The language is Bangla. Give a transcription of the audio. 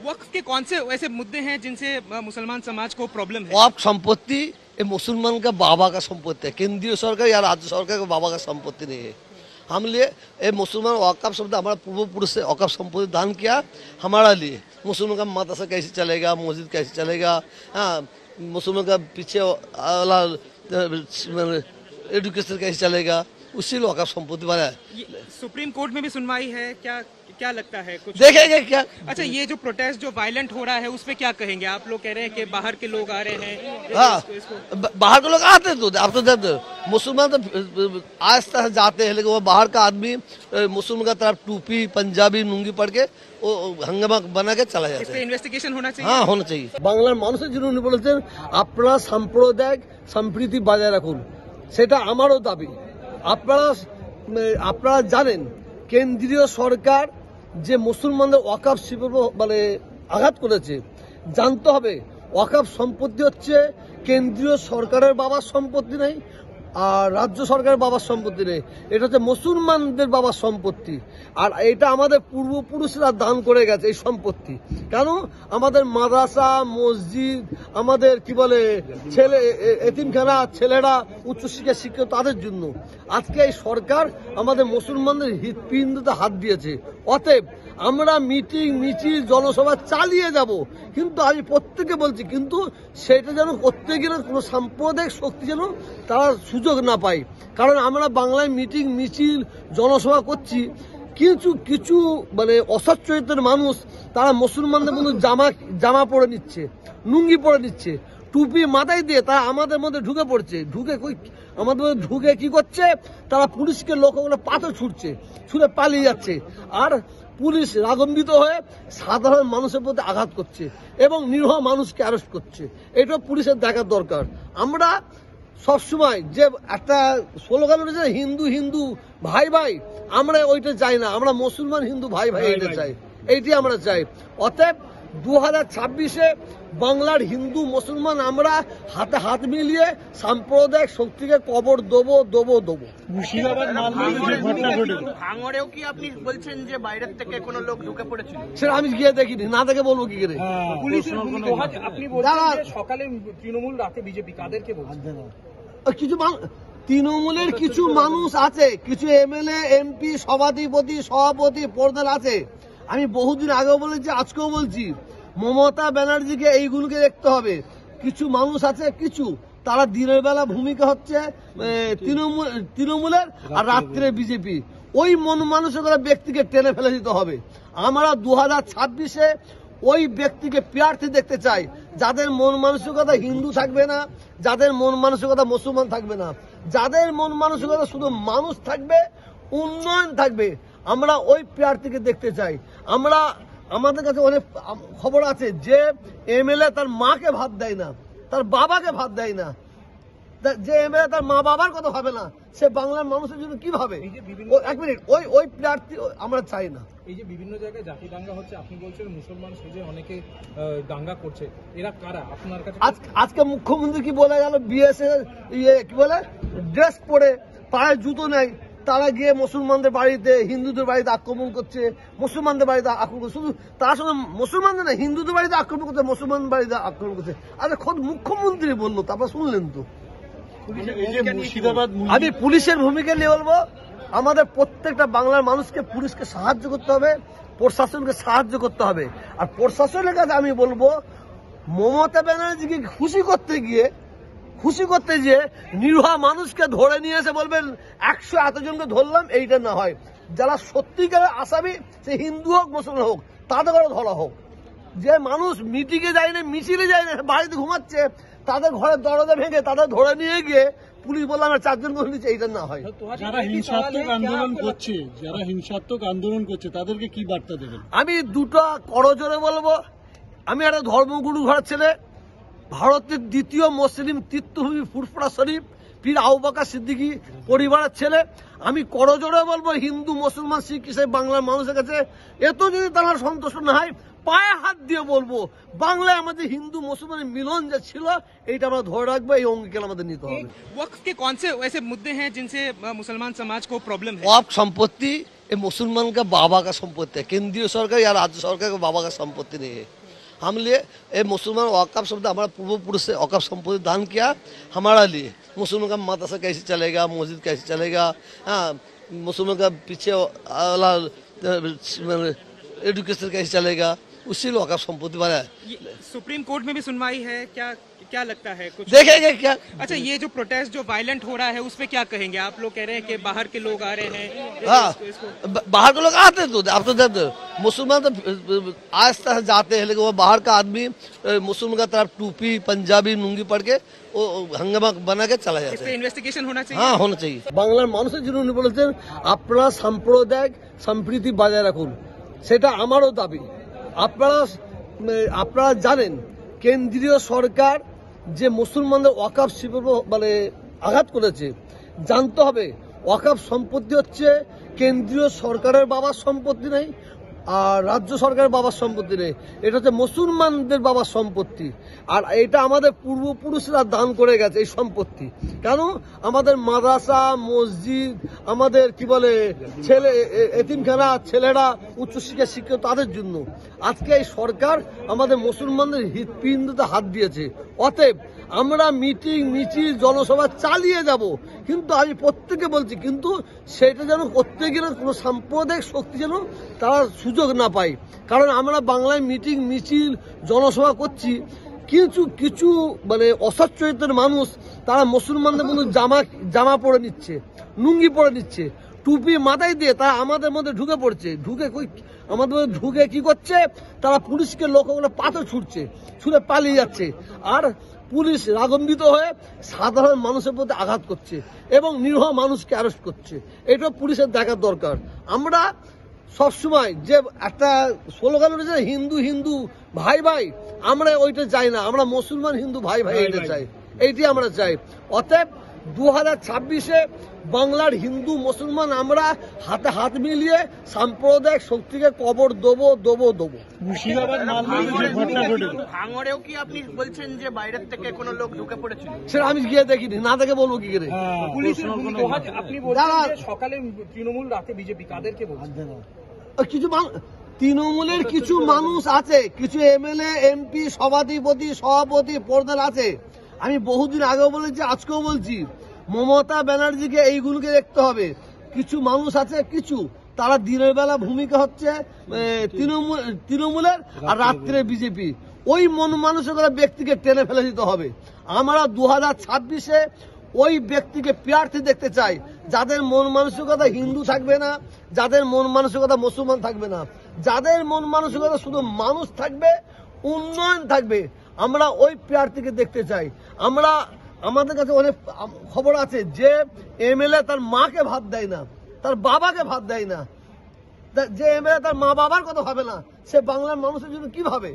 वक्फ के कौन से ऐसे मुद्दे हैं जिनसे मुसलमान समाज को प्रॉब्लम है? वक्फ संपत्ति ये मुसलमान का बाबा का संपत्ति है, केंद्रीय सरकार या राज्य सरकार का बाबा का संपत्ति नहीं है। हम लिए ये मुसलमान वक़्फ़ शब्द हमारा पूर्वपुरुष से वक़्फ़ संपत्ति दान किया हमारा लिए। मुसलमान का मदरसा कैसे चलेगा, मस्जिद कैसे चलेगा, हाँ मुसलमान का पीछे वाला एजुकेशन कैसे चलेगा, उसी लिए वक़्फ़ संपत्ति बनाया। सुप्रीम कोर्ट में भी सुनवाई है, क्या क्या लगता है कुछ देखेंगे क्या? अच्छा, ये जो प्रोटेस्ट जो वायलेंट हो रहा है उस पे क्या कहेंगे? आप लोग कह रहे हैं कि बाहर के लोग आ रहे हैं। हाँ बाहर के लोग आते हैं, तो आप तो जानते मुसलमान तो आस्ता से जाते हैं, लेकिन वो बाहर का आदमी मुसलमान का तरफ टोपी पंजाबी लुंगी पड़ के वो हंगामा बना के चला जाता है। इन्वेस्टिगेशन होना चाहिए। हाँ होना चाहिए। বাংলার মানুষের জন্য উনি বলেছেন আপনারা সাম্প্রদায়িক সম্প্রীতি বজায় রাখুন, সেটা আমারও দাবি। আপনারা জানেন কেন্দ্রীয় সরকার যে মুসলমানদের ওয়াকফ শিল্প মানে আঘাত করেছে, জানতে হবে ওয়াকফ সম্পত্তি হচ্ছে কেন্দ্রীয় সরকারের বাবার সম্পত্তি নেই আর রাজ্য সরকারের বাবার সম্পত্তি নেই, এটা হচ্ছে মুসলমানদের বাবার সম্পত্তি। আর এটা আমাদের পূর্বপুরুষরা দান করে গেছে এই সম্পত্তি। কেন? আমাদের মাদ্রাসা মসজিদ, আমাদের কি বলে ছেলে এতিমখানা, ছেলেরা উচ্চশিক্ষা শিক্ষিত তাদের জন্য। আজকে এই সরকার আমাদের মুসলমানদের হৃৎপিণ্ডতে হাত দিয়েছে। অতএব আমরা মিটিং মিছিল জনসভা চালিয়ে যাব, কিন্তু আমি প্রত্যেকে বলছি কিন্তু সেটা যেন করতে গেলে কোনো সাম্প্রদায়িক শক্তি যেন তারা সুযোগ না পায়। কারণ আমরা বাংলায় মিটিং মিছিল জনসভা করছি, কিছু কিছু মানে অসৎ চরিত্রের মানুষ তারা মুসলমানদের মধ্যে জামা পরে নিচ্ছে, লুঙ্গি পরে নিচ্ছে, টুপি মাথায় দিয়ে তারা আমাদের মধ্যে ঢুকে পড়ছে। আমাদের মধ্যে ঢুকে কি করছে? তারা পুলিশকে লোকগুলো পাথর ছুঁড়ে পালিয়ে যাচ্ছে। আর পুলিশ রাগান্বিত হয়ে সাধারণ মানুষের প্রতি আঘাত করছে এবং নিরীহ মানুষকে অ্যারেস্ট করছে। এটা পুলিশের দেখার দরকার। আমরা সবসময় যে একটা স্লোগান উঠেছে হিন্দু হিন্দু ভাই ভাই, আমরা ওইটা চাই না। আমরা মুসলমান হিন্দু ভাই ভাই এটা চাই, এইটাই আমরা চাই। অতএব 2026-এ বাংলার হিন্দু মুসলমান আমরা হাতে হাত মিলিয়ে সাম্প্রদায়িক শক্তিকে কবর দেবো। মুর্শিদাবাদ ভাঙড়েও কি আপনি বলছেন যে বাইরের থেকে কোনো লোক ঢুকে পড়েছিল? সেটা আমি গিয়ে দেখিনি, না দেখে বলবো কি করে? আপনি বলছেন সকালে তৃণমূল রাতে বিজেপি, কাদেরকে বলছেন? কিছু তৃণমূলের কিছু মানুষ আছে, কিছু এমএলএ এমপি সভাপতি প্রধান আছে। আমি বহুদিন আগেও বলেছি, আজকেও বলছি, মমতা ব্যানার্জিকে এইগুলোকে দেখতে হবে। কিছু মানুষ আছে, কিছু তারা দিনের বেলা ভূমিকা হচ্ছে তৃণমূলের আর রাত্রে বিজেপি। ওই মন মানসিকতা ব্যক্তিকে টেনে ফেলে দিতে হবে। আমরা 2026-এ ওই ব্যক্তিকে প্রার্থী দেখতে চাই যাদের মন মানসিকতা হিন্দু থাকবে না, যাদের মন মানসিকতা মুসলমান থাকবে না, যাদের মন মানসিকতা শুধু মানুষ থাকবে, উন্নয়ন থাকবে। আমরা ওই প্রার্থীকে দেখতে চাই। আমাদের কাছে অনেক খবর আছে যে এমএলএ তার মাকে ভাত দেয় না, তার বাবাকে ভাত দেয় না। যে এমএলএ তার মা বাবার কথা ভাবে না, সে বাংলার মানুষের জন্য কি ভাবে? এক মিনিট, ওই প্রার্থী আমরা চাই না। এই যে বিভিন্ন জায়গায় জাতি দাঙ্গা হচ্ছে, আপনি বলছেন মুসলমান সেজে অনেকে দাঙ্গা করছে, এরা কারা আপনার কাছে? আজকে মুখ্যমন্ত্রী কি বলে গেল, বিএসএফ কি বলে ড্রেস পরে পায়ে জুতো নেই, তারা গিয়ে মুসলমানদের বাড়িতে হিন্দুদের বাড়িতে আক্রমণ করছে, মুসলমানদের বাড়িতে আক্রমণ করছে। শুধু তার সঙ্গে মুসলমানদের না, হিন্দুদের বাড়িতে আক্রমণ করছে, মুসলমান বাড়িতে আক্রমণ করছে। আরে খোদ মুখ্যমন্ত্রী বললো, তারপর শুনলেন তো। আমি পুলিশের ভূমিকা নিয়ে বলবো, আমাদের প্রত্যেকটা বাংলার মানুষকে পুলিশকে সাহায্য করতে হবে, প্রশাসনকে সাহায্য করতে হবে। আর প্রশাসনের কাছে আমি বলবো, মমতা ব্যানার্জিকে খুশি করতে গিয়ে নিরীহ মানুষকে ধরে নিয়ে এসে বলবেন 100 এতজনকে ধরলাম, এইটা না হয়। যারা সত্যিকারের আসামি, সে হিন্দু হোক মুসলমান হোক, তাদের ঘরে ধরা হোক। যে মানুষ মিটিংয়ে যায় না, মিছিলে যায় না, বাড়িতে ঘুমাচ্ছে, তাদের ঘরে দরজা ভেঙে তাদের ধরে নিয়ে গিয়ে পুলিশ বললাম 4 জন করে নিচ্ছে, এইটা না হয়। যারা হিংসাত্মক আন্দোলন করছে তাদেরকে কি বার্তা দেবেন? আমি দুটো করজোরে বলবো। আমি একটা ধর্মগুরু ঘরের ছেলে, ভারতের দ্বিতীয় মুসলিম তীর্থভূমি ফুরফুরা শরীফ পীর আবু বকর সিদ্দিকী পরিবারের ছেলে। আমি করজোরে বলবো হিন্দু মুসলমান শিখ ইসাই বাংলার মানুষের কাছে, এত যদি তারা সন্তুষ্ট না হয়, পায়ে হাত দিয়ে বলবো বাংলায় আমাদের হিন্দু মুসলমানের মিলন যে ছিল, এইটা আমরা ধরে রাখবো, এই অঙ্গীকার আমাদের নিতে হবে। वक्फ के कौन से ऐसे मुद्दे हैं जिनसे मुसलमान समाज को प्रॉब्लम है? वक्फ संपत्ति ये मुसलमान का बाबा का संपत्ति है, केंद्रीय सरकार या राज्य सरकार का बाबा का संपत्ति नहीं है। हम लिए ये मुसलमान वक़्फ़ शब्द हमारा पूर्वपुरुष से वक़्फ़ संपत्ति दान किया हमारा लिए। मुसलमान का मदरसा कैसे चलेगा, मस्जिद कैसे चलेगा, हाँ मुसलमान का पीछे वाला एजुकेशन कैसे चलेगा, उसी लिए वक़्फ़ संपत्ति बना है। सुप्रीम कोर्ट में भी सुनवाई है, क्या क्या लगता है कुछ? देखेंगे क्या। अच्छा, ये जो प्रोटेस्ट जो वायलेंट हो रहा है उस पे क्या कहेंगे? आप लोग कह रहे हैं कि बाहर के लोग आ रहे हैं। हाँ इसको बाहर के लोग आते तो आप तो देखते मुसलमान तो आस्ता से जाते हैं, लेकिन वो बाहर का आदमी मुसलमान का तरफ टोपी पंजाबी लुंगी पड़ के वो हंगामा बना के चला इस जाता पे है। इन्वेस्टिगेशन होना चाहिए। हाँ होना चाहिए। বাংলার মানুষের জন্য উনি বলেছেন আপনারা সাম্প্রদায়িক সম্প্রীতি বজায় রাখুন, সেটা আমারও দাবি। আপনারা জানেন কেন্দ্রীয় সরকার যে মুসলমানদের ওয়াকফ শিবির মানে আঘাত করেছে, জানতে হবে ওয়াকফ সম্পত্তি হচ্ছে কেন্দ্রীয় সরকারের বাবার সম্পত্তি নেই আর রাজ্য সরকারের বাবার সম্পত্তি নেই, এটা হচ্ছে মুসলমানদের বাবার সম্পত্তি। আর এটা আমাদের পূর্বপুরুষরা দান করে গেছে এই সম্পত্তি। কেন? আমাদের মাদ্রাসা মসজিদ, আমাদের কি বলে ছেলে এতিমখানা, ছেলেরা উচ্চশিক্ষা শিক্ষিত তাদের জন্য। আজকে এই সরকার আমাদের মুসলমানদের হৃৎপিণ্ডতে হাত দিয়েছে। অতএব আমরা মিটিং মিছিল জনসভা চালিয়ে যাব, কিন্তু আমি প্রত্যেকে বলছি কিন্তু সেটা যেন করতে গেলে কোনো সাম্প্রদায়িক শক্তি যেন তারা সুযোগ না পায়। কারণ আমরা বাংলায় মিটিং মিছিল জনসভা করছি, কিছু মানে অসৎ চরিত্রের মানুষ তারা মুসলমানদের মধ্যে জামা পরে নিচ্ছে, লুঙ্গি পরে নিচ্ছে, টুপি মাথায় দিয়ে তারা আমাদের মধ্যে ঢুকে পড়ছে। আমাদের মধ্যে ঢুকে কি করছে? তারা পুলিশকে লক্ষ্য করে পাথর ছুঁড়ে পালিয়ে যাচ্ছে। আর পুলিশ রাগান্বিত হয়ে সাধারণ মানুষের প্রতি আঘাত করছে এবং নিরীহ মানুষকে অ্যারেস্ট করছে। এটা পুলিশের দেখার দরকার। আমরা সবসময় যে একটা স্লোগান উঠেছে হিন্দু হিন্দু ভাই ভাই, আমরা ওইটা চাই না। আমরা মুসলমান হিন্দু ভাই ভাই এটা চাই, এইটি আমরা চাই। অতএব 2026-এ বাংলার হিন্দু মুসলমান আমরা হাতে হাত মিলিয়ে সাম্প্রদায়িক শক্তিকে কবর দেবো। মুর্শিদাবাদ মালদায় যে ঘটনা ঘটেছে, ভাঙড়েও কি আপনি বলছেন যে বাইরের থেকে কোনো লোক ঢুকে পড়েছিল? সেটা আমি গিয়ে দেখিনি, না দেখে বলবো কি করে। পুলিশের ভূমিকা আপনি বলছেন যে সকালে তৃণমূল, রাতে বিজেপি, কাদেরকে বলছেন? কিছু তৃণমূলের কিছু মানুষ আছে, কিছু এমএলএ এমপি সভাপতি প্রধান আছে। আমি বহুদিন আগেও বলেছি, আজকেও বলছি, মমতা ব্যানার্জিকে এইগুলোকে দেখতে হবে। কিছু মানুষ আছে, কিছু তারা দিনের বেলা ভূমিকা হচ্ছে তৃণমূলের আর রাত্রে বিজেপি। ওই মন মানসিকতা ব্যক্তিকে টেনে ফেলে দিতে হবে। আমরা 2026-এ ওই ব্যক্তিকে প্রার্থী দেখতে চাই যাদের মন মানসিকতা হিন্দু থাকবে না, যাদের মন মানসিকতা মুসলমান থাকবে না, যাদের মন মানসিকতা শুধু মানুষ থাকবে, উন্নয়ন থাকবে। আমরা ওই প্রার্থীকে দেখতে চাই। আমাদের কাছে অনেক খবর আছে যে এমএলএ তার মাকে ভাত দেয় না, তার বাবাকে ভাত দেয় না। যে এমএলএ তার মা বাবার কথা ভাবে না, সে বাংলার মানুষের জন্য কি ভাবে?